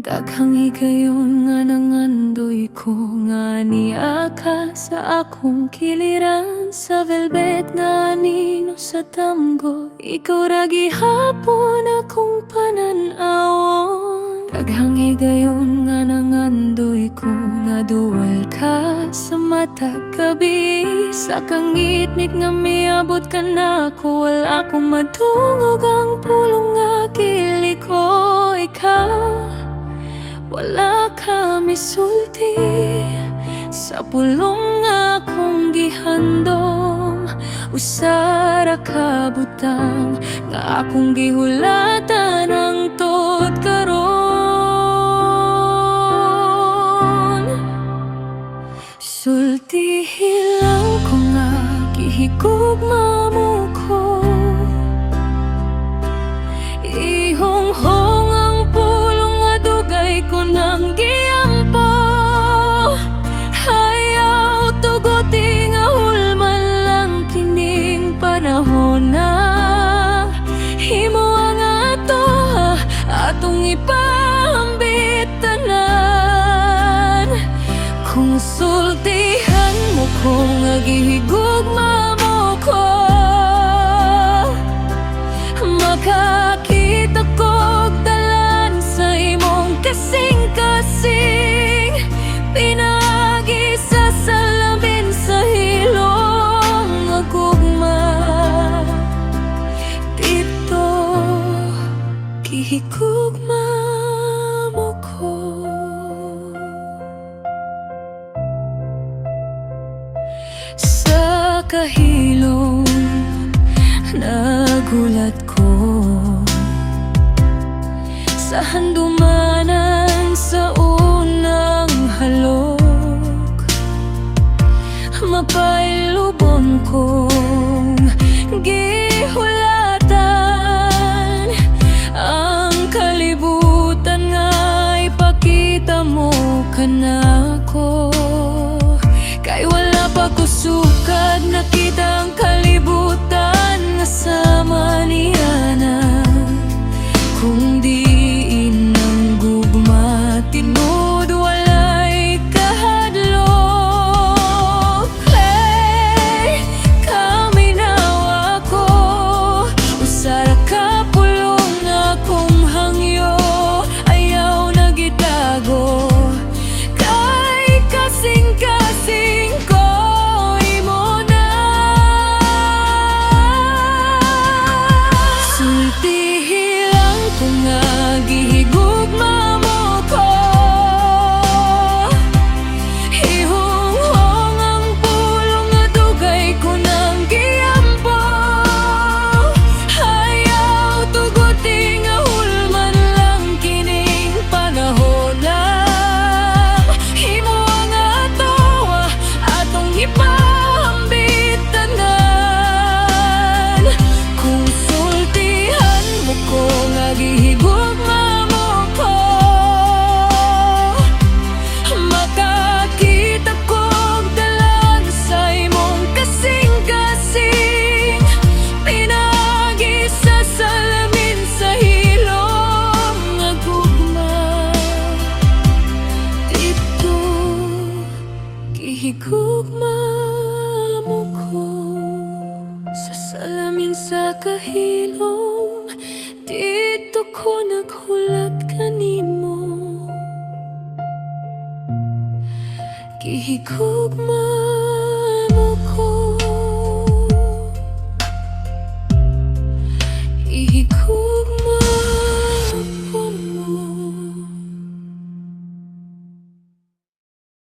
Daghang higayon nga nangandoy ko nga niya ka sa akong kiliran. Sa velvet nga nino sa tamgo, ikaw ra gihapon akong panan-awon. Daghang higayon nga nangandoy ko nga duwal ka sa mata gabi. Sa kangitnit nga miabot ka na ko, wala akong madungog ang pulong nga kili ko. Ikaw wala ka misulti sa pulong nga akong gihandom. Usara ka butang nga akong gihulatan ang tod karon. Sulti hilang ko nga gihigugma mo ko, ihonghong ang pulong nga dugay ko nang giyampo. Hayaw tuguti nga hulman lang kining panahon na himo ang ato atong ipahambit tanan. Kung sultihan mo ko nga gihigugma mo ko, makakita ko dalan sa imong kasing-kasing. Pinagi sa salamin sa hilong nga gugma. Dito gihigugma mo ko. Sa kahilom nagulat ko, sa handumanan sa unang halok, mapailubon kong gihulatan ang kalibutan nga ipakita mo kanako. Kay wala pa ko sukad nakita ang kalibutan nga sama niya na. Kung diin ang gugma, tinud walay kahadlok. Hey, kami nawa ko, usara ka pulong akong hangyo. Ayaw na gitago, kay kasing-kasing ko imo na. Sultihin kung nga gihigugma mo ko, ihonghong ang pulong nga dugay ko nang giyampo. Hayaw tuguti nga hulman lang kining panahon na himo ang ato atong ipahambit tanan. Kung sultihan mo ko nga gihigugma mo ko, makakita kog dalan sa imong kasing-kasing. Pinagi sa salamin sa hilom nga gugma. Dito gihigugma mo ko, sa salamin sa kahilom. Dito ko naghulat kanimo, gihigugma